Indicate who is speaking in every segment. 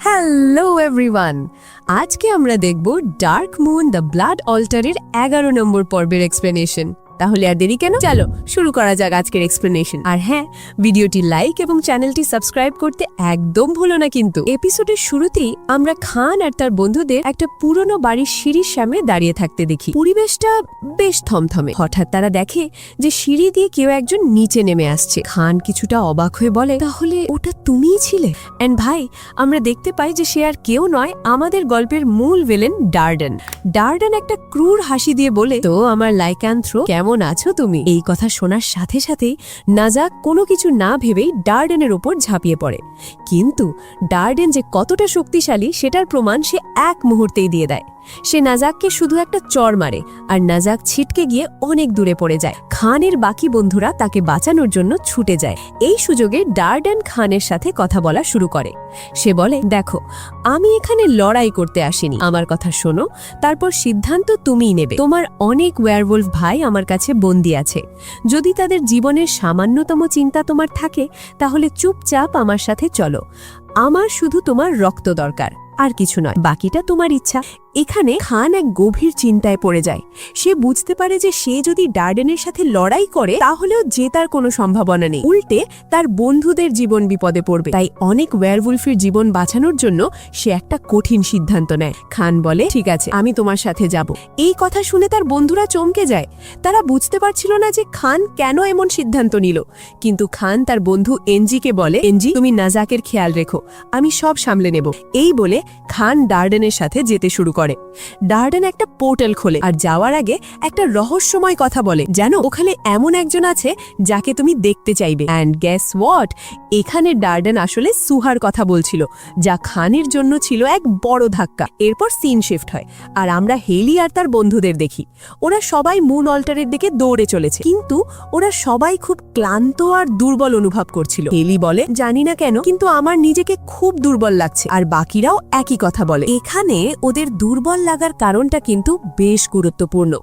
Speaker 1: Hello everyone, আজকে আমরা দেখব ডার্ক মুন দ্য ব্লাড অল্টারের 11 নম্বর পর্বের এক্সপ্লেনেশন। তাহলে আর দেরি কেন, চলো শুরু করা যাক আজকের এক্সপ্লেনেশন। আর হ্যাঁ, ভিডিওটি লাইক এবং চ্যানেলটি সাবস্ক্রাইব করতে একদম ভুলো না কিন্তু। এপিসোডের শুরুতেই আমরা খান আর তার বন্ধুদের একটা পুরনো বাড়ির সিঁড়ির সামনে দাঁড়িয়ে থাকতে দেখি। পরিবেশটা বেশ থমথমে। হঠাৎ তারা দেখে যে সিঁড়ি দিয়ে কেউ একজন নিচে নেমে আসছে। খান কিছুটা অবাক হয়ে বলে, তাহলে ওটা তুমিই ছিলে? এন্ড ভাই, আমরা দেখতে পাই যে সে আর কেউ নয়, আমাদের গল্পের মূল ভিলেন ডার্ডেন। ডার্ডেন একটা ক্রুর হাসি দিয়ে বলে, তো আমার লাইক্যান্থ্রো, কেমন আছো তুমি? এই কথা শোনার সাথে সাথেই নাজাক কোনো কিছু না ভেবেই ডার্ডেনের ওপর ঝাঁপিয়ে পড়ে। কিন্তু ডার্ডেন যে কতটা শক্তিশালী সেটার প্রমাণ সে এক মুহূর্তেই দিয়ে দেয়। সে নাজাককে শুধু একটা চড় মারে আর নাজাক ছিটকে গিয়ে অনেক দূরে পড়ে যায়। খানের বাকি বন্ধুরা তাকে বাঁচানোর জন্য ছুটে যায়। এই সুযোগে ডার্ডেন খানের সাথে কথা বলা শুরু করে। সে বলে, দেখো, আমি এখানে লড়াই করতে আসিনি, আমার কথা শোনো, তারপর সিদ্ধান্ত তুমিই নেবে। তোমার অনেক ওয়্যারওয়ুলফ ভাই আমার কাছে বন্দী আছে। যদি তাদের জীবনের সামান্যতম চিন্তা তোমার থাকে, তাহলে চুপচাপ আমার সাথে চলো। আমার শুধু তোমার রক্ত দরকার, আর কিছু নয়, বাকিটা তোমার ইচ্ছা। এখানে খান এক গভীর চিন্তায় পড়ে যায়। সে বুঝতে পারে যে সে যদি ডার্ডেনের সাথে লড়াই করে তাহলেও জেতার কোনো সম্ভাবনা নেই, উল্টে তার বন্ধুদের জীবন বিপদে পড়বে। তাই অনেক ওয়্যারওয়ুলফের জীবন বাঁচানোর জন্য সে একটা কঠিন সিদ্ধান্ত নেয়। খান বলে, ঠিক আছে, আমি তোমার সাথে যাব। এই কথা শুনে তার বন্ধুরা চমকে যায়। তারা বুঝতে পারছিল না যে খান কেন এমন সিদ্ধান্ত নিল। কিন্তু খান তার বন্ধু এনজিকে বলে, এনজি, তুমি নাজাকের খেয়াল রেখো, আমি সব সামলে নেব। এই বলে খান ডার্ডেনের সাথে যেতে শুরু করে। ডার্ডেন একটা পোর্টাল খোলে আর যাওয়ার আগে একটা রহস্যময় কথা বলে, জানো, ওখানে এমন একজন আছে যাকে তুমি দেখতে চাইবে। অ্যান্ড গেস হোয়াট, এখানে ডার্ডেন আসলে সুহার কথা বলছিল, যা খানের জন্য ছিল এক বড় ধাক্কা। এরপর সিন শিফট হয় আর আমরা হেলি আর তার বন্ধুদের দেখি। ওরা সবাই মুন অল্টারের দিকে দৌড়ে চলেছে, কিন্তু ওরা সবাই খুব ক্লান্ত আর দুর্বল অনুভব করছিল। হেলি বলে, জানি না কেন, কিন্তু আমার নিজেকে খুব দুর্বল লাগছে। আর বাকিরাও একই কথা বলে। এখানে ওদের দুর্বল লাগার কারণটা কিন্তু বেশ গুরুত্বপূর্ণ।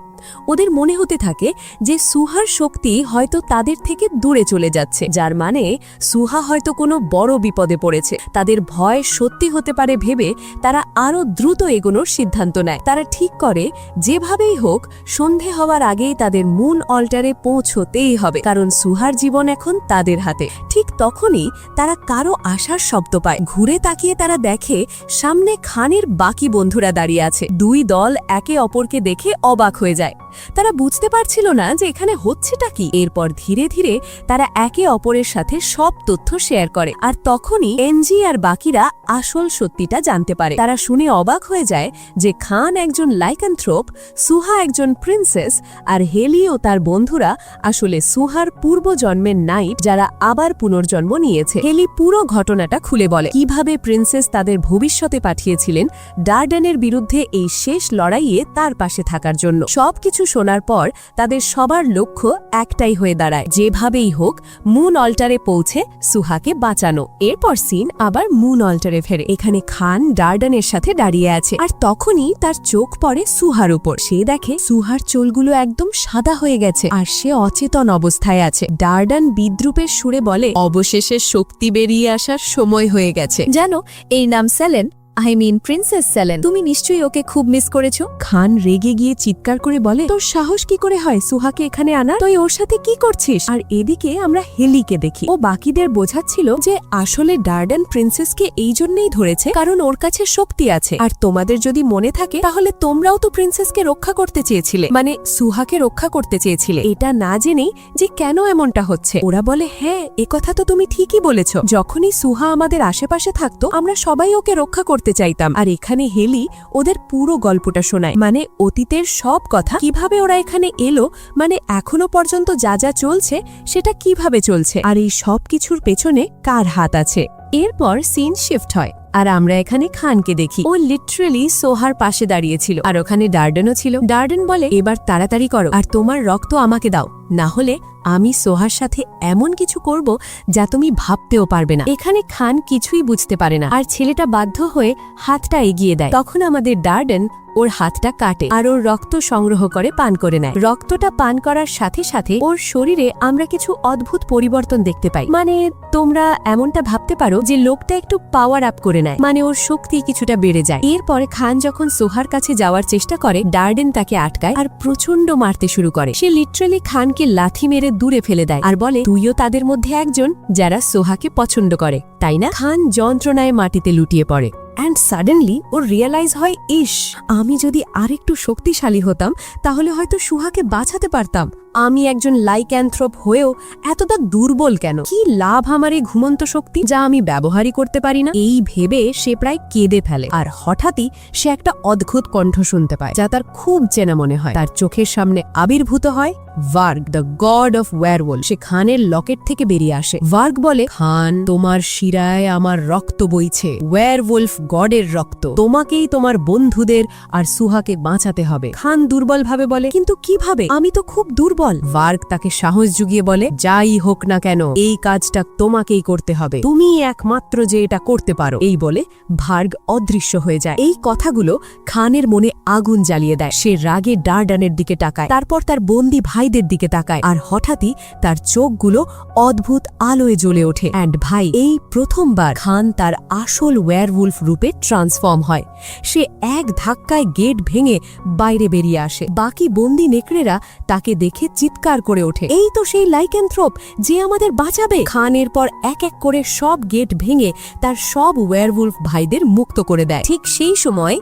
Speaker 1: ওদের মনে হতে থাকে যে সুহার শক্তি হয়তো তাদের থেকে দূরে চলে যাচ্ছে, যার মানে সুহা হয়তো কোনো বড় বিপদে পড়েছে। তাদের ভয় সত্যি হতে পারে ভেবে তারা আরো দ্রুত এগোনোর সিদ্ধান্ত নেয়। তারা ঠিক করে যেভাবেই হোক সন্ধে হওয়ার আগেই তাদের মুন অল্টারে পৌঁছতেই হবে, কারণ সুহার জীবন এখন তাদের হাতে। ঠিক তখনই তারা কারো আসার শব্দ পায়। ঘুরে তাকিয়ে তারা দেখে সামনে খানের বাকি বন্ধুরা দাঁড়িয়ে আছে। দুই দল একে অপরকে দেখে অবাক হয়ে যায়। তারা বুঝতে পারছিল না যে এখানে হচ্ছেটা কি। এরপর ধীরে ধীরে তারা একে অপরের সাথে সব তথ্য শেয়ার করে। আর তখনই এনজি আর বাকিরা আসল সত্যিটা জানতে পারে। তারা শুনে অবাক হয়ে যায় যে খান একজন লাইক্যান্থ্রোপ, সুহা একজন প্রিন্সেস, আর হেলি ও তার বন্ধুরা আসলে সুহার পূর্বজন্মের নাইট, যারা আবার পুনর্জন্ম নিয়েছে। হেলি পুরো ঘটনাটা খুলে বলে, কিভাবে প্রিন্সেস তাদের ভবিষ্যতে পাঠিয়েছিলেন ডার্ডেনের বিরুদ্ধে এই শেষ লড়াইয়ে তার পাশে থাকার জন্য। সবকিছু শোনার পর তাদের সবার লক্ষ্য একটাই হয়ে দাঁড়ায়, যেভাবেই হোক মুন অল্টারে পৌঁছে সুহাকে বাঁচানো। এরপর সিন আবার মুন অল্টারে ফেরে। এখানে খান ডার্ডেনের সাথে দাঁড়িয়ে আছে, আর তখনই তার চোখ পড়ে সুহার উপর। সে দেখে সুহার চুলগুলো একদম সাদা হয়ে গেছে আর সে অচেতন অবস্থায় আছে। ডার্ডেন বিদ্রুপের সুরে বলে, অবশেষে শক্তি বেরিয়ে আসার সময় হয়ে গেছে।
Speaker 2: জানো, এই নাম সেলেন, প্রিন্সেস সেলেন। তুমি নিশ্চয়ই ওকে খুব মিস করেছো।
Speaker 1: খান রেগে গিয়ে চিৎকার করে বলে, তোর সাহস কি করে হয় সুহাকে এখানে আনা? তুই ওর সাথে কি করছিস? আর এদিকে আমরা হেলিকে দেখি। ও বাকিদের বোঝাচ্ছিল যে আসলে ডার্ডেন প্রিন্সেসকে এই জন্যই ধরেছে কারণ ওর কাছে শক্তি আছে। আর তোমাদের যদি মনে থাকে তাহলে তোমরাও তো প্রিন্সেসকে রক্ষা করতে চেয়েছিলে, মানে সুহাকে রক্ষা করতে চেয়েছিলে, এটা না জেনেই যে কেন এমনটা হচ্ছে। ওরা বলে, হ্যাঁ, একথা তো তুমি ঠিকই বলেছ। যখনই সুহা আমাদের আশেপাশে থাকতো আমরা সবাই ওকে রক্ষা করতে চাইতাম। আর এখানে হেলি ওদের পুরো গল্পটা শোনায়, মানে অতীতের সব কথা, কিভাবে ওরা এখানে এলো, মানে এখনো পর্যন্ত যা যা চলছে সেটা কিভাবে চলছে, আর এই সব কিছুর পেছনে কার হাত আছে। এরপর সিন শিফট হয় আর আমরা এখানে খানকে দেখি। ও লিটারালি সোহার পাশে দাঁড়িয়েছিল আর ওখানে ডার্ডেনও ছিল। ডার্ডেন বলে, এবার তাড়াতাড়ি করো আর তোমার রক্ত আমাকে দাও, না হলে আমি সোহার সাথে এমন কিছু করব যা তুমি ভাবতেও পারবে না। এখানে খান কিছুই বুঝতে পারে না আর ছেলেটা বাধ্য হয়ে হাতটা এগিয়ে দেয়। তখন আমাদের ডার্ডেন ওর হাতটা কাটে আর ওর রক্ত সংগ্রহ করে পান করে নেয়। রক্তটা পান করার সাথে সাথে ওর শরীরে আমরা কিছু অদ্ভুত পরিবর্তন দেখতে পাই। মানে তোমরা এমনটা ভাবতে পারো যে লোকটা একটু পাওয়ার আপ করে নেয়, মানে ওর শক্তি কিছুটা বেড়ে যায়। এরপরে খান যখন সোহার কাছে যাওয়ার চেষ্টা করে, ডার্ডেন তাকে আটকায় আর প্রচন্ড মারতে শুরু করে। সে লিটারালি খানকে লাথি মেরে দূরে ফেলে দেয় আর বলে, তুইও তাদের মধ্যে একজন যারা সোহাকে পছন্দ করে, তাই না? খান যন্ত্রণায় মাটিতে লুটিয়ে পড়ে। অ্যান্ড সাডেনলি ওর রিয়েলাইজ হয়, ইস, আমি যদি আরেকটু শক্তিশালী হতাম তাহলে হয়তো সুহাকে বাঁচাতে পারতাম। আমি একজন লাইক্যান্থ্রোপ হয়েও এতটা দুর্বল কেন? কি লাভ আমার এই ঘুমন্ত শক্তি যা আমি ব্যবহারই করতে পারি না? এই ভেবে সে প্রায় কেঁদে ফেলে। আর হঠাৎই সে একটা অদ্ভুত কণ্ঠ শুনতে পায় যা তার খুব চেনা মনে হয়। তার চোখের সামনে আবির্ভূত হয় ভার্গ, দ্য গড অফ ওয়্যারওলফ। সে খানের লকেট থেকে বেরিয়ে আসে। ভার্গ বলে, খান, তোমার শিরায় আমার রক্ত বইছে, ওয়্যারওলফ গডের রক্ত। তোমাকেই তোমার বন্ধুদের আর সুহাকে বাঁচাতে হবে। খান দুর্বলভাবে বলে, কিন্তু কিভাবে? আমি তো খুব দুর্বল। ভার্গ তাকে সাহস জুগিয়ে বলে, যাই হোক না কেন, এই কাজটা তোমাকেই করতে হবে, তুমি একমাত্র যে এটা করতে পারো। এই বলে ভার্গ অদৃশ্য হয়ে যায়। এই কথাগুলো খানের মনে আগুন জ্বালিয়ে দেয়। সে রাগে ডার্ডানের দিকে তাকায়, তারপর তার বন্দী ভাইদের দিকে তাকায়, আর হঠাৎই তার চোখগুলো অদ্ভুত আলোয় জ্বলে ওঠে। অ্যান্ড ভাই, এই প্রথমবার খান তার আসল ওয়্যারউলফ রূপে ট্রান্সফর্ম হয়। সে এক ধাক্কায় গেট ভেঙে বাইরে বেরিয়ে আসে। বাকি বন্দী নেকড়েরা তাকে দেখে চিৎকার করে ওঠে, এই তো সেই লাইক্যান্থ্রোপ যে আমাদের বাঁচাবে। খান এরপর এক এক করে সব গেট ভেঙে তার সব ওয়্যারউলফ ভাইদের মুক্ত করে দেয়। ঠিক সেই সময়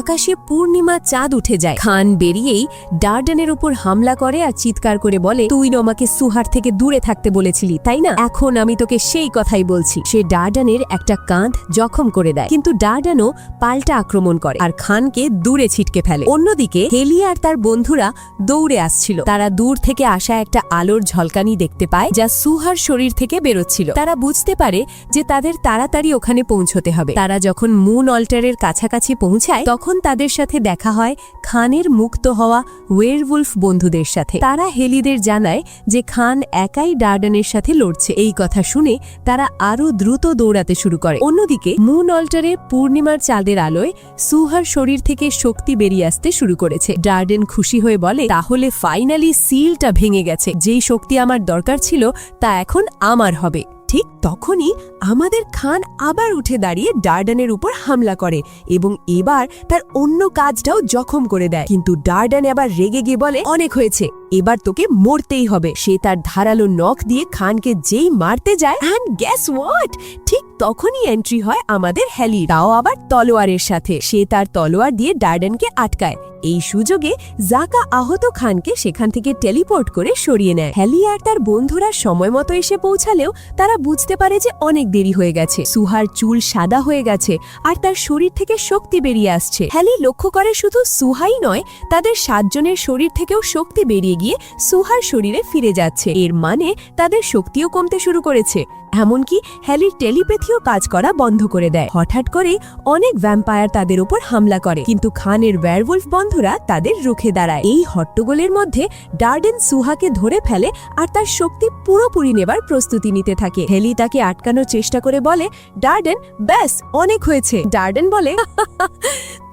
Speaker 1: আকাশে পূর্ণিমা চাঁদ উঠে যায়। খান বেরিয়েই ডার্ডেনের উপর হামলা করে আর চিৎকার করে বলে, তুই আমাকে সুহার থেকে দূরে থাকতে বলেছিলি, তাই না? এখন আমি তোকে সেই কথাই বলছি। সে ডার্ডেনের একটা কাঁধ জখম করে দেয়, কিন্তু ডার্ডেনও পাল্টা আক্রমণ করে আর খানকে দূরে ছিটকে ফেলে। অন্যদিকে হেলি আর তার বন্ধুরা দৌড়ে আসছিল। তারা দূর থেকে আসা একটা আলোর ঝলকানি দেখতে পায় যা সুহার শরীর থেকে বেরোচ্ছিল। তারা বুঝতে পারে যে তাদের তাড়াতাড়ি ওখানে পৌঁছতে হবে। তারা যখন মুন অল্টারের কাছাকাছি পৌঁছায় তখন তাদের সাথে দেখা হয় খানের মুক্ত হওয়া ওয়্যারউলফ বন্ধুদের সাথে। তারা হেলিদের জানায় যে খান একাই ডার্ডেনের সাথে লড়ছে। এই কথা শুনে তারা আরো দ্রুত দৌড়াতে শুরু করে। অন্যদিকে মুন অল্টারে পূর্ণিমার চাঁদের আলোয় সুহার শরীর থেকে শক্তি বেরিয়ে আসতে শুরু করেছে। ডার্ডেন খুশি হয়ে বলে, তাহলে ফাইনালি সিলটা ভেঙে গেছে। যেই শক্তি আমার দরকার ছিল তা এখন আমার হবে। ঠিক তখনই আমাদের খান আবার উঠে দাঁড়িয়ে ডার্ডেনের উপর হামলা করে এবং এবার তার অন্য কাজটাও জখম করে দেয়। কিন্তু ডার্ডেন আবার রেগে গিয়ে বলে, অনেক হয়েছে, এবার তোকে মরতেই হবে। সে তার ধারালো নখ দিয়ে খানকে যেই মারতে যায়, অ্যান্ড গেস হোয়াট, ঠিক তখনই এন্ট্রি হয় আমাদের হেলি, তাও আবার তলোয়ারের সাথে। সে তার তলোয়ার দিয়ে ডার্ডেনকে আটকায়। এই সুযোগে জাকা আহত খানকে সেখান থেকে টেলিপোর্ট করে সরিয়ে নেয়। হেলি আর তার বন্ধুরা সময় মতো এসে পৌঁছালেও তারা বুঝতে পারে যে অনেক দেরি হয়ে গেছে। সুহার চুল সাদা হয়ে গেছে আর তার শরীর থেকে শক্তি বেরিয়ে আসছে। হেলি লক্ষ্য করে শুধু সুহাই নয়, তাদের 7 জনের শরীর থেকেও শক্তি বেরিয়ে গিয়ে সুহার শরীরে ফিরে যাচ্ছে। এর মানে তাদের শক্তিও কমতে শুরু করেছে। এমনকি হেলির টেলিপ্যাথিও কাজ করা বন্ধ করে দেয়। হঠাৎ করে অনেক ভ্যাম্পায়ার তাদের উপর হামলা করে, কিন্তু খানের ওয়্যারউলফ বন্ধুরা তাদের রুখে দাঁড়ায়। এই হট্টগোলের মধ্যে ডার্ডেন সুহাকে ধরে ফেলে আর তার শক্তি পুরোপুরি নেবার প্রস্তুতি নিতে থাকে। হেলি তাকে আটকানোর চেষ্টা করে বলে, ডার্ডেন, ব্যাস অনেক হয়েছে। ডার্ডেন বলে,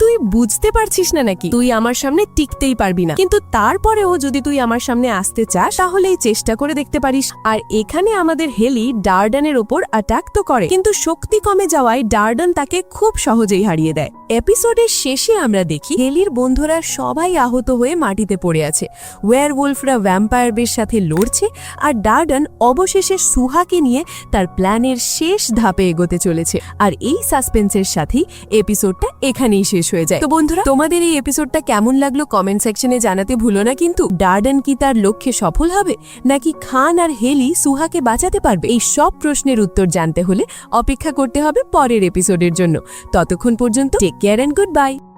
Speaker 1: তুই বুঝতে পারছিস না নাকি? তুই আমার সামনে টিকতেই পারবি না, কিন্তু তারপরেও যদি তুই আমার সামনে আসতে চাস তাহলে এই চেষ্টা করে দেখতে পারিস। আর এখানে আমাদের হেলি ডার্ডেনের ওপর অ্যাটাক তো করে, কিন্তু শক্তি কমে যাওয়ায় ডার্ডেন তাকে খুব সহজেই হারিয়ে দেয়। এপিসোডের শেষে আমরা দেখি হেলির বন্ধুরা সবাই আহত হয়ে মাটিতে পড়ে আছে। ওয়্যারউলফরা ভ্যাম্পায়ারদের সাথে লড়ছে আর ডার্ডেন অবশেষে সুহাকে নিয়ে তার প্ল্যানের শেষ ধাপে এগোতে চলেছে। আর এই সাসপেন্সের সাথেই এপিসোডটা এখানেই শেষ হয়ে যায়। তো বন্ধুরা, তোমাদের এই এপিসোডটা কেমন লাগলো কমেন্ট সেকশনে জানাতে ভুলো না কিন্তু। ডার্ডেন কি তার লক্ষ্যে সফল হবে, নাকি খান আর হেলি সুহাকে বাঁচাতে পারবে? এই সব প্রশ্নের উত্তর জানতে হলে অপেক্ষা করতে হবে পরের এপিসোডের জন্য। ততক্ষণ পর্যন্ত take care and good by.